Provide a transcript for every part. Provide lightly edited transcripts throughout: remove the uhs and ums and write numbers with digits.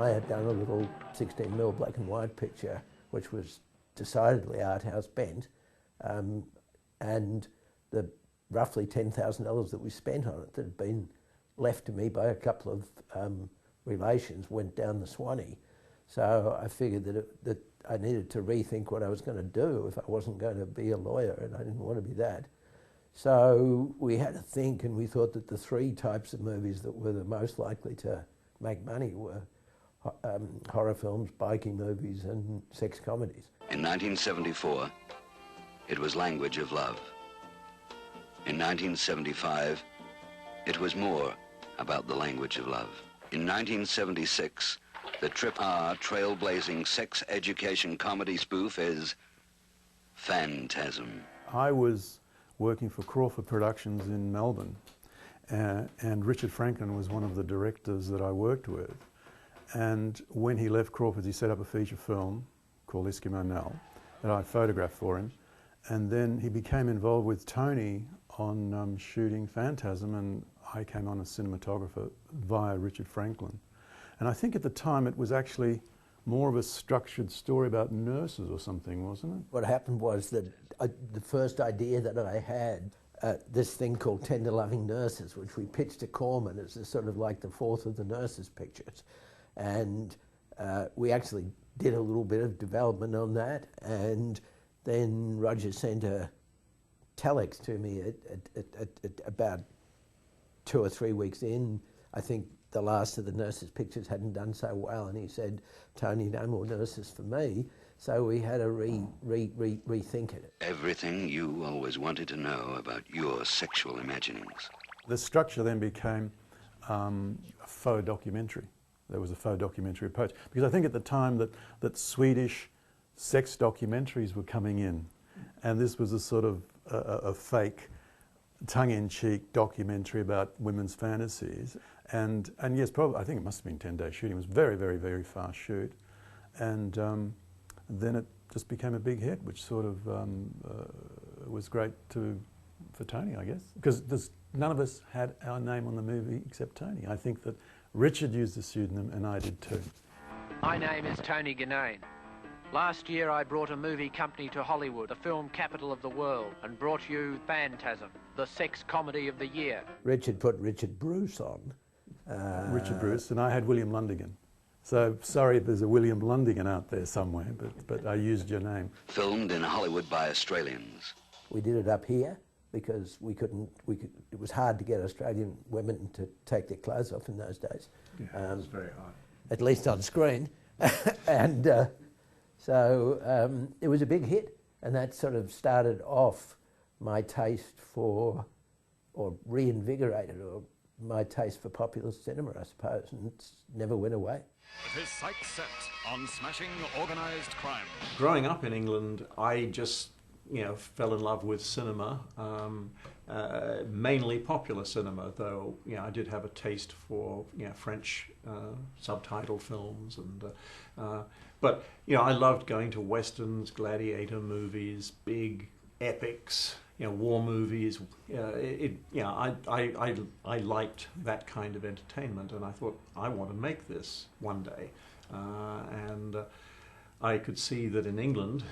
I had done a little 16mm black and white picture, which was decidedly art house bent, and the roughly $10,000 that we spent on it that had been left to me by a couple of relations went down the Swanee. So I figured that I needed to rethink what I was going to do if I wasn't going to be a lawyer, and I didn't want to be that. So we had to think, and we thought that the three types of movies that were the most likely to make money were horror films, biking movies, and sex comedies. In 1974, it was Language of Love. In 1975, it was more about the language of love. In 1976, the trip-hour, trailblazing sex education comedy spoof is Phantasm. I was working for Crawford Productions in Melbourne, and Richard Franklin was one of the directors that I worked with. And when he left Crawford, he set up a feature film called Eskimo Nell that I photographed for him. And then he became involved with Tony on shooting Phantasm, and I came on as cinematographer via Richard Franklin. And I think at the time it was actually more of a structured story about nurses or something, wasn't it? What happened was that the first idea that I had, this thing called Tender Loving Nurses, which we pitched to Corman as a sort of like the fourth of the nurses pictures. And we actually did a little bit of development on that, and then Roger sent a telex to me at about 2 or 3 weeks in. I think the last of the nurses pictures hadn't done so well, and he said, "Tony, no more nurses for me." So we had to rethink it. Everything you always wanted to know about your sexual imaginings. The structure then became a faux documentary. There was a faux documentary approach. Because I think at the time that Swedish sex documentaries were coming in, and this was a sort of a fake, tongue-in-cheek documentary about women's fantasies. And yes, probably, I think it must have been 10-day shooting. It was very, very, very fast shoot. And then it just became a big hit, which sort of was great for Tony, I guess. Because none of us had our name on the movie except Tony. I think that Richard used the pseudonym and I did too. My name is Tony Ganane. Last year I brought a movie company to Hollywood, the film capital of the world, and brought you Phantasm, the sex comedy of the year. Richard put Richard Bruce on. Richard Bruce, and I had William Lundigan. So sorry if there's a William Lundigan out there somewhere, but I used your name. Filmed in Hollywood by Australians. We did it up here because it was hard to get Australian women to take their clothes off in those days. Yeah, it was very hard. At least on screen. And so it was a big hit, and that sort of started off my taste for, or reinvigorated, or my taste for popular cinema, I suppose, and it's never went away. His sights set on smashing organised crime. Growing up in England, I just, fell in love with cinema, mainly popular cinema, though, I did have a taste for, French subtitle films, and, but, I loved going to westerns, gladiator movies, big epics, war movies. I liked that kind of entertainment, and I thought, I want to make this one day. And I could see that in England,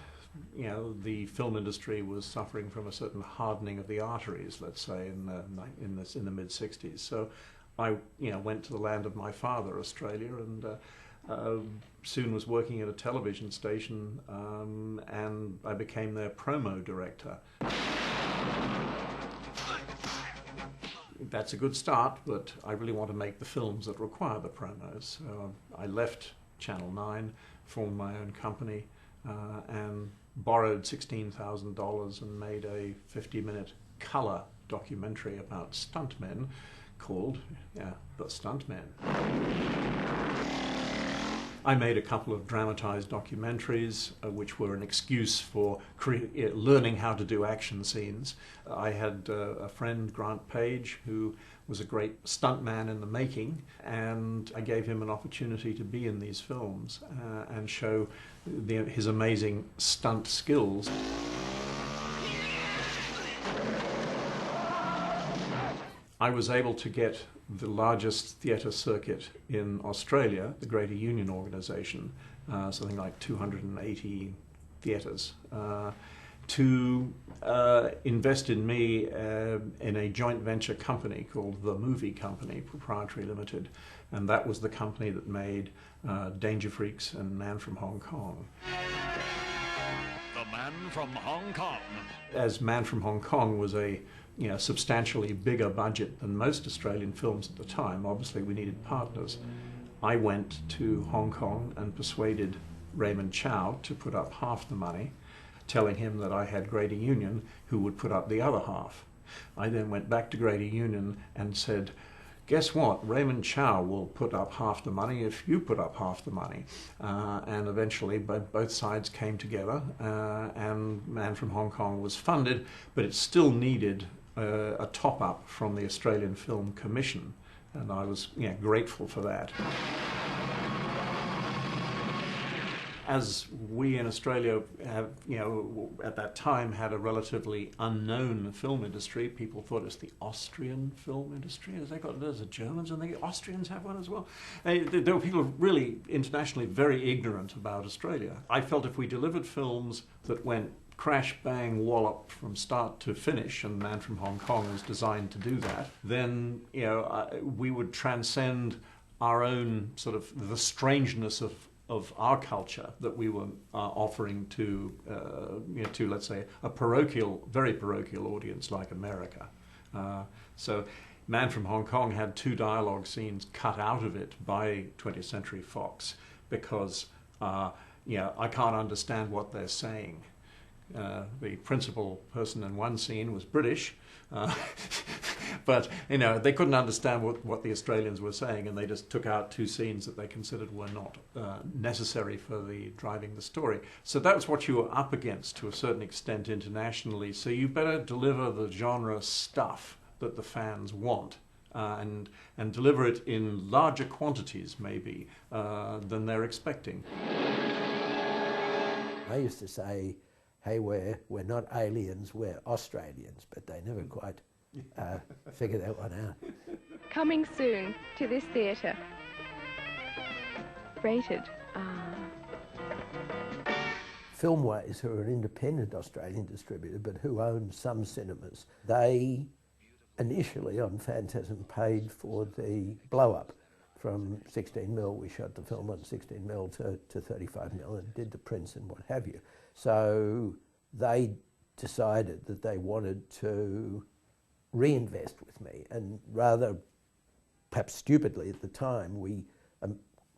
the film industry was suffering from a certain hardening of the arteries, let's say, in the mid-60s. So I went to the land of my father, Australia, and soon was working at a television station, and I became their promo director. That's a good start, but I really want to make the films that require the promos. So I left Channel 9, formed my own company, and borrowed $16,000 and made a 50-minute colour documentary about stuntmen called, The Stuntmen. I made a couple of dramatized documentaries, which were an excuse for learning how to do action scenes. I had a friend, Grant Page, who was a great stuntman in the making, and I gave him an opportunity to be in these films and show his amazing stunt skills. I was able to get the largest theatre circuit in Australia, the Greater Union Organisation, something like 280 theatres, to invest in me in a joint venture company called The Movie Company Proprietary Limited, and that was the company that made Danger Freaks and Man from Hong Kong. The Man from Hong Kong. As Man from Hong Kong was a substantially bigger budget than most Australian films at the time, obviously we needed partners. I went to Hong Kong and persuaded Raymond Chow to put up half the money, telling him that I had Greater Union who would put up the other half. I then went back to Greater Union and said, guess what, Raymond Chow will put up half the money if you put up half the money. And eventually both sides came together and Man from Hong Kong was funded, but it still needed a top-up from the Australian Film Commission, and I was grateful for that. As we in Australia have, at that time had a relatively unknown film industry, people thought it was the Austrian film industry. There's the Germans and the Austrians have one as well. There were people really internationally very ignorant about Australia. I felt if we delivered films that went crash, bang, wallop from start to finish, and Man from Hong Kong was designed to do that, then we would transcend our own sort of the strangeness of our culture that we were offering to let's say a very parochial audience like America. So Man from Hong Kong had 2 dialogue scenes cut out of it by 20th Century Fox because I can't understand what they're saying. The principal person in one scene was British, but they couldn't understand what the Australians were saying, and they just took out 2 scenes that they considered were not necessary for driving the story. So that's what you were up against to a certain extent internationally. So you better deliver the genre stuff that the fans want, and deliver it in larger quantities maybe than they're expecting. I used to say, hey, we're not aliens, we're Australians, but they never quite figured that one out. Coming soon to this theatre. Rated R. Filmways, who are an independent Australian distributor, but who own some cinemas, they initially on Phantasm paid for the blow-up from 16mm. We shot the film on 16mm to 35mm and did the prints and what have you. So they decided that they wanted to reinvest with me, and rather perhaps stupidly at the time we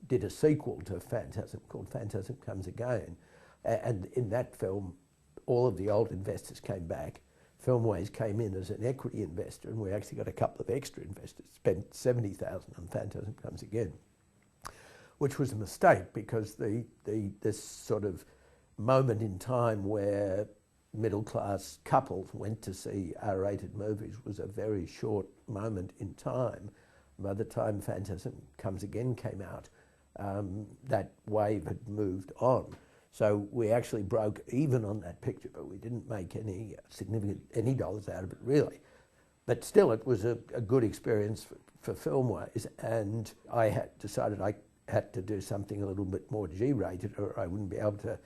did a sequel to Phantasm called Phantasm Comes Again, and in that film all of the old investors came back. Filmways came in as an equity investor, and we actually got a couple of extra investors, spent $70,000 on Phantasm Comes Again, which was a mistake because this sort of moment in time where middle-class couples went to see R-rated movies was a very short moment in time. By the time Phantasm Comes Again came out, that wave had moved on. So we actually broke even on that picture, but we didn't make any dollars out of it really. But still, it was a good experience for Filmways, and I had decided I had to do something a little bit more G-rated, or I wouldn't be able to.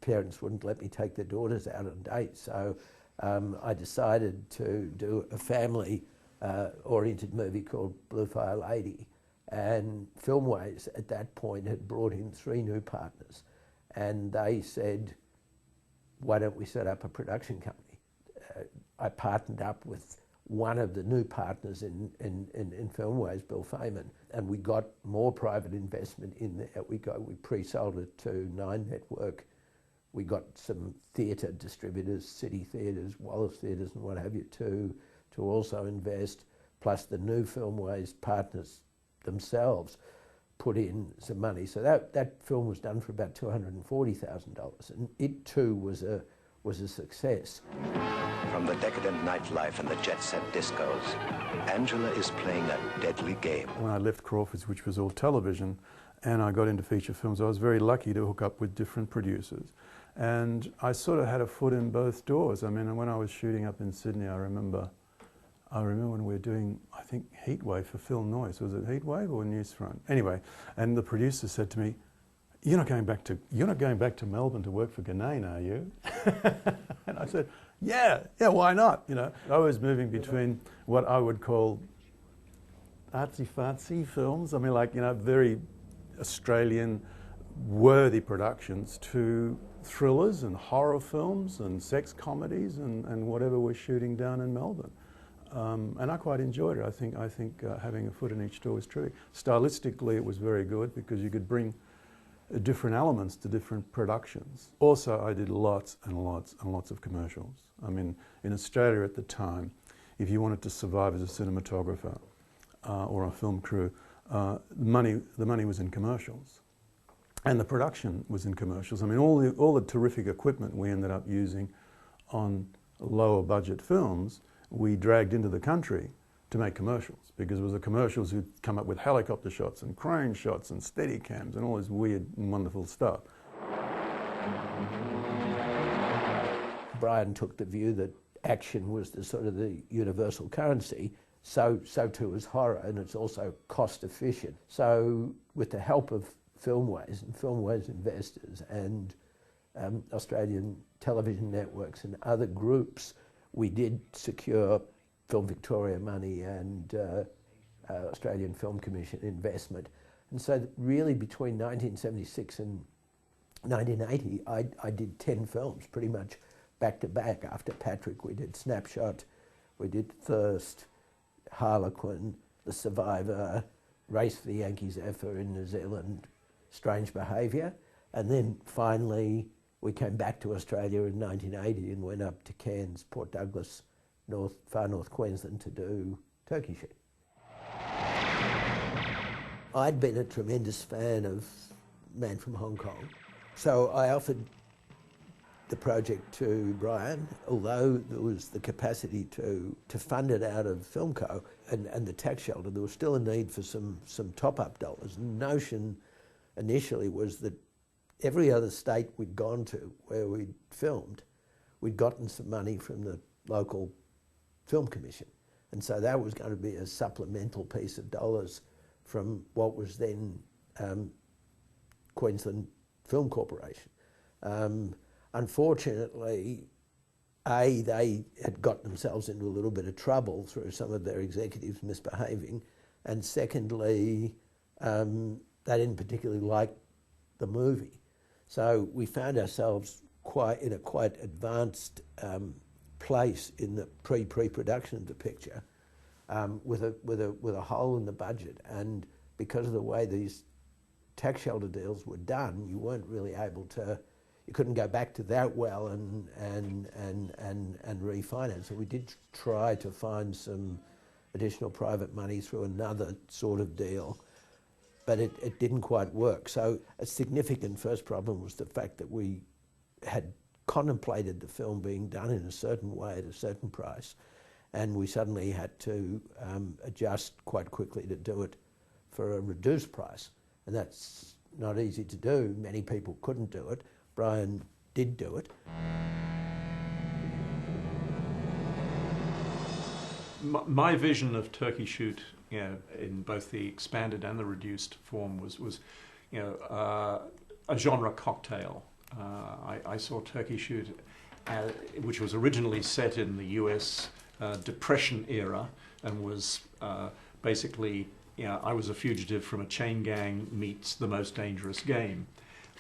Parents wouldn't let me take their daughters out on dates, so I decided to do a family-oriented movie called Blue Fire Lady, and Filmways at that point had brought in 3 new partners, and they said, why don't we set up a production company? I partnered up with one of the new partners in Filmways, Bill Feynman, and we got more private investment in there. We pre-sold it to 9 Network. We got some theatre distributors, City Theatres, Wallace Theatres and what have you, to also invest, plus the new Filmways partners themselves put in some money. So that film was done for about $240,000, and it too was a success. From the decadent nightlife and the jet-set discos, Angela is playing a deadly game. When I left Crawford's, which was all television, and I got into feature films, I was very lucky to hook up with different producers. And I sort of had a foot in both doors. I mean, when I was shooting up in Sydney, I remember I remember when we were doing, I think, Heatwave for Film Noise. Was it Heatwave or Newsfront? Anyway, and the producer said to me, you're not going back to Melbourne to work for Ganane, are you? And I said, yeah, why not? You know, I was moving between what I would call artsy-fartsy films, I mean, like, you know, very Australian worthy productions, to thrillers and horror films and sex comedies and whatever we're shooting down in Melbourne. And I quite enjoyed it. I think having a foot in each door was terrific. Stylistically, it was very good because you could bring different elements to different productions. Also, I did lots and lots and lots of commercials. I mean, in Australia at the time, if you wanted to survive as a cinematographer or a film crew, the money was in commercials. And the production was in commercials. I mean, all the terrific equipment we ended up using on lower budget films, we dragged into the country to make commercials, because it was the commercials who'd come up with helicopter shots and crane shots and steady cams and all this weird and wonderful stuff. Brian took the view that action was the sort of the universal currency, so too is horror, and it's also cost efficient. So with the help of Filmways and Filmways investors and Australian television networks and other groups, we did secure Film Victoria money and Australian Film Commission investment. And so really between 1976 and 1980, I did 10 films pretty much back to back. After Patrick, we did Snapshot, we did Thirst, Harlequin, The Survivor, Race for the Yankees Effort in New Zealand, Strange Behaviour, and then finally we came back to Australia in 1980 and went up to Cairns, Port Douglas, far north Queensland to do Turkey Shoot. I'd been a tremendous fan of Man from Hong Kong, so I offered the project to Brian, although there was the capacity to fund it out of Filmco and the tax shelter, there was still a need for some top-up dollars. The notion initially was that every other state we'd gone to where we'd filmed, we'd gotten some money from the local Film Commission. And so that was going to be a supplemental piece of dollars from what was then Queensland Film Corporation. Unfortunately, they had got themselves into a little bit of trouble through some of their executives misbehaving, and secondly, they didn't particularly like the movie. So we found ourselves in a quite advanced place in the pre-production of the picture, with a hole in the budget, and because of the way these tax shelter deals were done, you weren't really able to. You couldn't go back to that well and refinance. So we did try to find some additional private money through another sort of deal, but it didn't quite work. So a significant first problem was the fact that we had contemplated the film being done in a certain way at a certain price, and we suddenly had to adjust quite quickly to do it for a reduced price. And that's not easy to do. Many people couldn't do it. Brian did do it. My vision of Turkey Shoot, you know, in both the expanded and the reduced form was you know, a genre cocktail. I saw Turkey Shoot, which was originally set in the US Depression era and was basically, you know, I was a fugitive from a chain gang meets The Most Dangerous Game.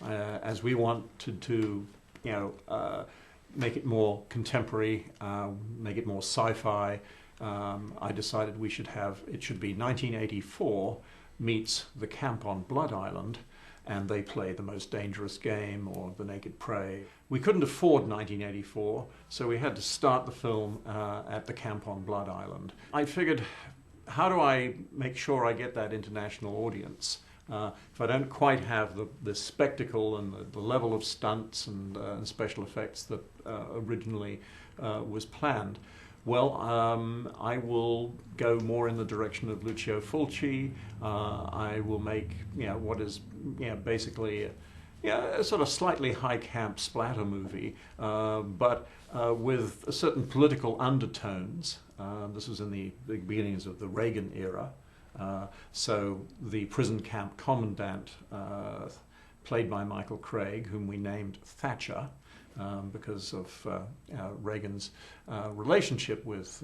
As we wanted to, you know, make it more contemporary, make it more sci-fi, I decided it should be 1984 meets The Camp on Blood Island, and they play The Most Dangerous Game or The Naked Prey. We couldn't afford 1984, so we had to start the film at The Camp on Blood Island. I figured, how do I make sure I get that international audience? If I don't quite have the spectacle and the level of stunts and special effects that originally was planned, well, I will go more in the direction of Lucio Fulci. I will make, you know, what is, you know, basically a sort of slightly high camp splatter movie, but with a certain political undertones. This was in the beginnings of the Reagan era. So the prison camp commandant, played by Michael Craig, whom we named Thatcher, because of Reagan's relationship with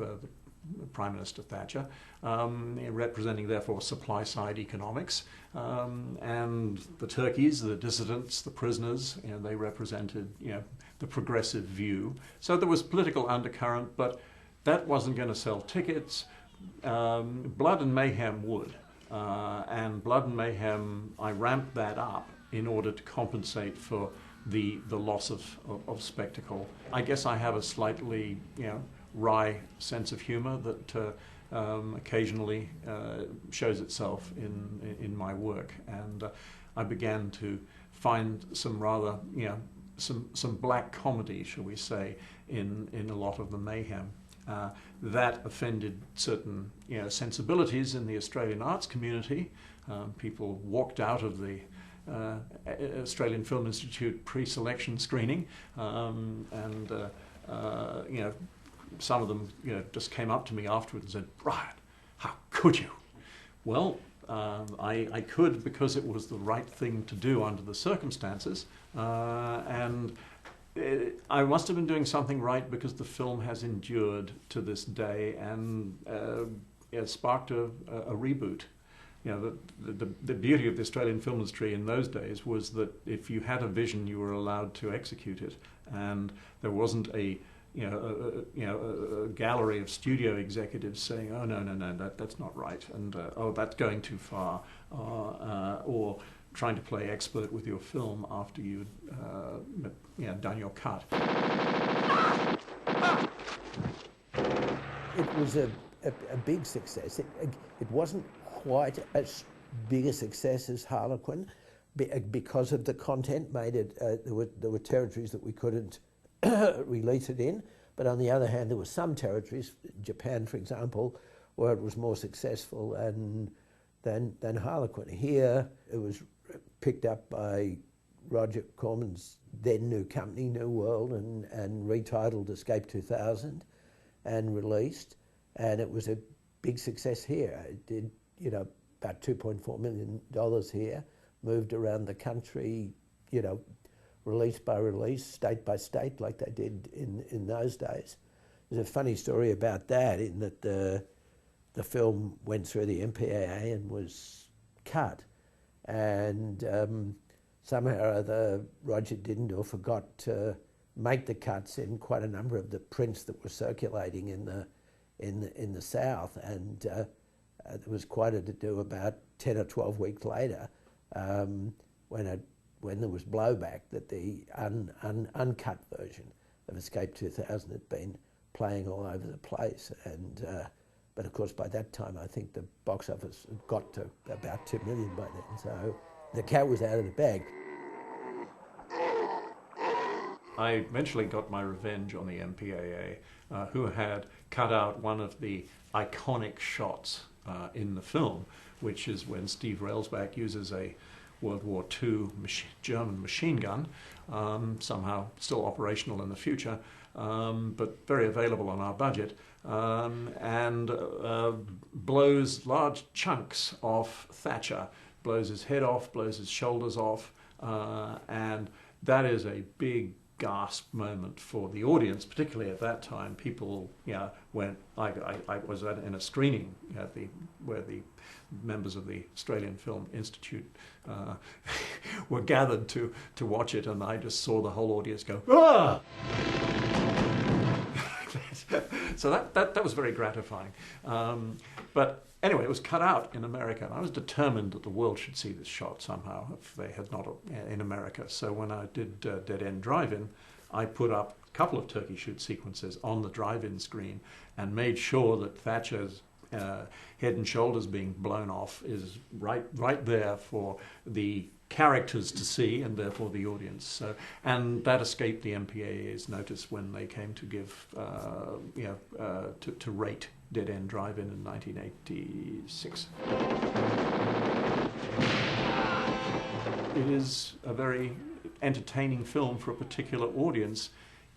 Prime Minister Thatcher, representing therefore supply-side economics, and the turkeys, the dissidents, the prisoners, they represented the progressive view. So there was political undercurrent, but that wasn't going to sell tickets. Blood and Mayhem would, and Blood and Mayhem, I ramped that up in order to compensate for the loss of spectacle. I guess I have a slightly wry sense of humor that occasionally shows itself in my work, and I began to find some rather some black comedy, shall we say, in a lot of the mayhem. That offended certain sensibilities in the Australian arts community. People walked out of the Australian Film Institute pre-selection screening, and some of them just came up to me afterwards and said, "Brian, how could you?" Well, I could because it was the right thing to do under the circumstances, and I must have been doing something right because the film has endured to this day, and it sparked a reboot. The beauty of the Australian film industry in those days was that if you had a vision, you were allowed to execute it, and there wasn't a gallery of studio executives saying, "Oh no, that's not right," and "Oh, that's going too far," or trying to play expert with your film after you'd done your cut. It was a big success. It wasn't quite as big a success as Harlequin because of the content. Made it. There were territories that we couldn't release it in, but on the other hand, there were some territories, Japan, for example, where it was more successful than Harlequin. Here, it was picked up by Roger Corman's then new company, New World, and retitled Escape 2000 and released, and it was a big success here. It did, about $2.4 million here, moved around the country, release by release, state by state, like they did in those days. There's a funny story about that, in that the film went through the MPAA and was cut, and somehow or other Roger didn't or forgot to make the cuts in quite a number of the prints that were circulating in the South, and there was quite a to-do about 10 or 12 weeks later, when there was blowback that the uncut version of Escape 2000 had been playing all over the place, and but of course by that time I think the box office had got to about 2 million by then, so the cat was out of the bag. I eventually got my revenge on the MPAA, who had cut out one of the iconic shots in the film, which is when Steve Railsback uses a World War II German machine gun, somehow still operational in the future, but very available on our budget, and blows large chunks off Thatcher, blows his head off, blows his shoulders off, and that is a big gasp moment for the audience, particularly at that time. People, went. I was in a screening at where the members of the Australian Film Institute were gathered to watch it, and I just saw the whole audience go, "Ah!" So that was very gratifying. But anyway, it was cut out in America, and I was determined that the world should see this shot somehow, if they had not in America. So when I did Dead End Drive-In, I put up a couple of turkey shoot sequences on the drive-in screen and made sure that Thatcher's head and shoulders being blown off is right there for the characters to see, and therefore the audience. So, and that escaped the MPAA's notice when they came to give, to rate Dead End Drive-In in 1986. it is a very entertaining film for a particular audience,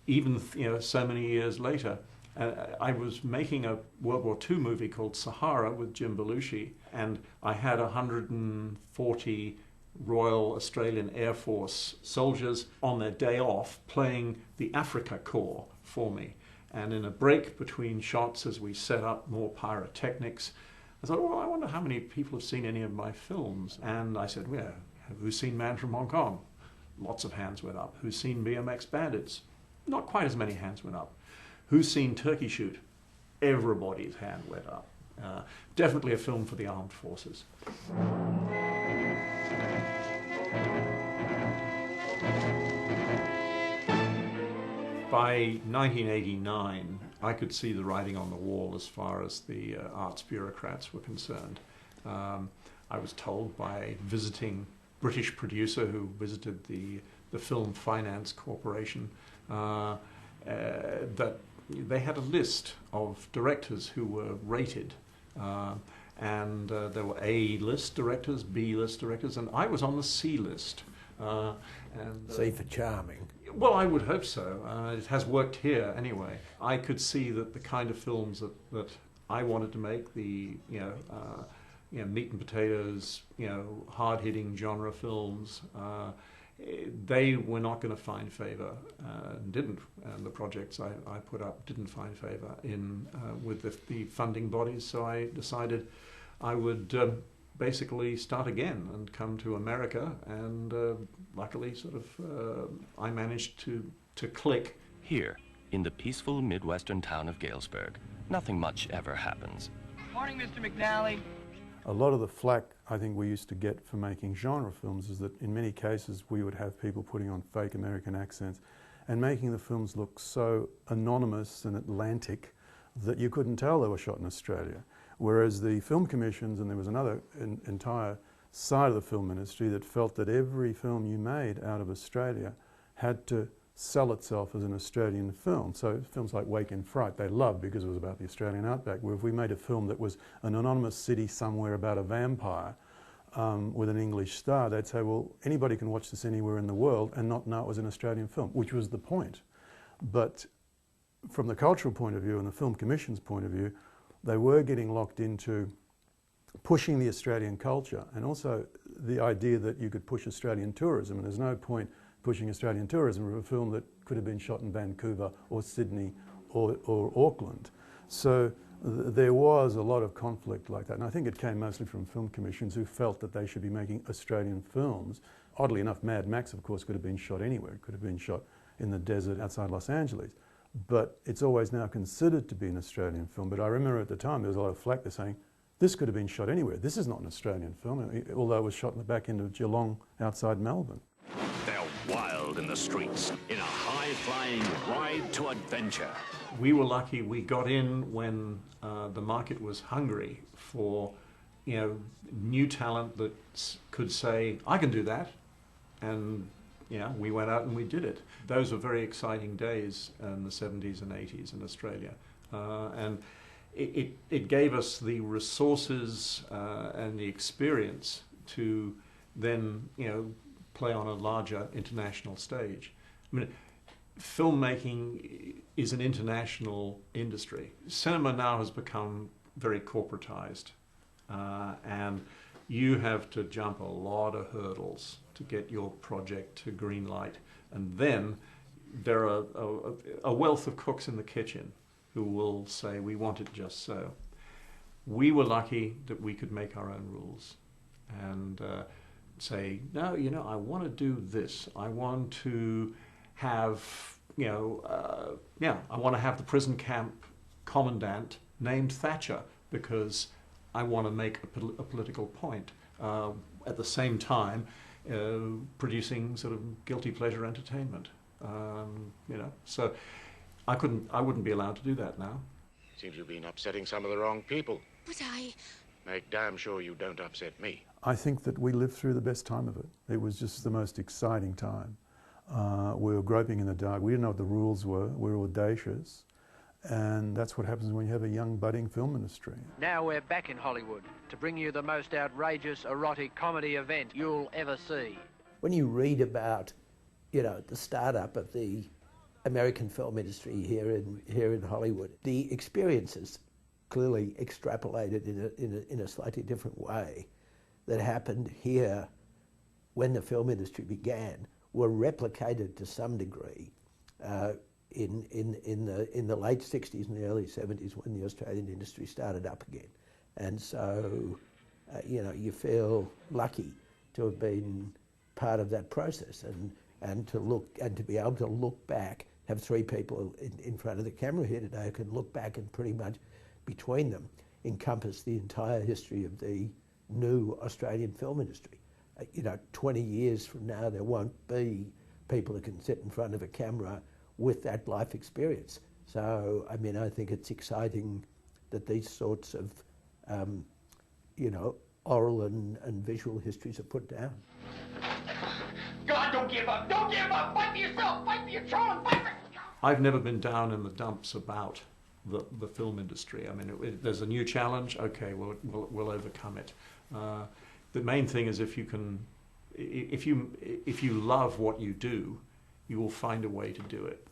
even so many years later. I was making a World War II movie called Sahara with Jim Belushi, and I had 140 Royal Australian Air Force soldiers on their day off playing the Africa Corps for me. And in a break between shots, as we set up more pyrotechnics, I thought, well, I wonder how many people have seen any of my films. And I said, well, who's seen Man from Hong Kong? Lots of hands went up. Who's seen BMX Bandits? Not quite as many hands went up. Who's seen Turkey Shoot? Everybody's hand went up. Definitely a film for the armed forces. By 1989, I could see the writing on the wall as far as the arts bureaucrats were concerned. I was told by a visiting British producer who visited the Film Finance Corporation that they had a list of directors who were rated. And there were A-list directors, B-list directors, and I was on the C-list. C for charming. Well, I would hope so. It has worked here anyway. I could see that the kind of films that I wanted to make, the meat and potatoes, hard-hitting genre films, they were not going to find favour, didn't. And the projects I put up didn't find favour with the funding bodies. So I decided I would basically start again and come to America, and luckily I managed to click. Here, in the peaceful Midwestern town of Galesburg, nothing much ever happens. Morning, Mr. McNally. A lot of the flack I think we used to get for making genre films is that in many cases we would have people putting on fake American accents and making the films look so anonymous and Atlantic that you couldn't tell they were shot in Australia. Whereas the film commissions, and there was another entire side of the film industry that felt that every film you made out of Australia had to sell itself as an Australian film. So films like Wake in Fright they loved because it was about the Australian outback, where if we made a film that was an anonymous city somewhere about a vampire with an English star, they'd say, well, anybody can watch this anywhere in the world and not know it was an Australian film, which was the point. But from the cultural point of view and the film commission's point of view, they were getting locked into pushing the Australian culture and also the idea that you could push Australian tourism, and there's no point pushing Australian tourism with a film that could have been shot in Vancouver or Sydney or Auckland. So there was a lot of conflict like that, and I think it came mostly from film commissions who felt that they should be making Australian films. Oddly enough, Mad Max, of course, could have been shot anywhere. It could have been shot in the desert outside Los Angeles. But it's always now considered to be an Australian film. But I remember at the time there was a lot of flack there saying, this could have been shot anywhere. This is not an Australian film, although it was shot in the back end of Geelong outside Melbourne. They're wild in the streets, in a high-flying ride to adventure. We were lucky we got in when the market was hungry for new talent that could say, I can do that. And we went out and we did it. Those were very exciting days in the 70s and 80s in Australia. And it gave us the resources and the experience to then, play on a larger international stage. I mean, filmmaking is an international industry. Cinema now has become very corporatized, and you have to jump a lot of hurdles to get your project to green light. And then there are a wealth of cooks in the kitchen who will say, we want it just so. We were lucky that we could make our own rules and say, no, I want to do this. I want to have, I want to have the prison camp commandant named Thatcher because I want to make a political point. At the same time, producing sort of guilty pleasure entertainment. So I wouldn't be allowed to do that now. Seems you've been upsetting some of the wrong people. But I... Make damn sure you don't upset me. I think that we lived through the best time of it. It was just the most exciting time. We were groping in the dark. We didn't know what the rules were. We were audacious. And that's what happens when you have a young, budding film industry. Now we're back in Hollywood to bring you the most outrageous erotic comedy event you'll ever see. when you read about, you know, the startup of the American film industry here in Hollywood, the experiences clearly extrapolated in a slightly different way that happened here when the film industry began were replicated to some degree in the late 60s and the early 70s when the Australian industry started up again. And so, you know, you feel lucky to have been part of that process and to be able to look back, have three people in front of the camera here today who can look back and pretty much between them encompass the entire history of the new Australian film industry. You know, 20 years from now, there won't be people who can sit in front of a camera with that life experience. So, I mean, I think it's exciting that these sorts of, you know, oral and visual histories are put down. God, don't give up! Don't give up! Fight for yourself! Fight for your throne! Fight for... I've never been down in the dumps about the film industry. I mean, there's a new challenge. Okay, we'll overcome it. The main thing is if you love what you do, you will find a way to do it.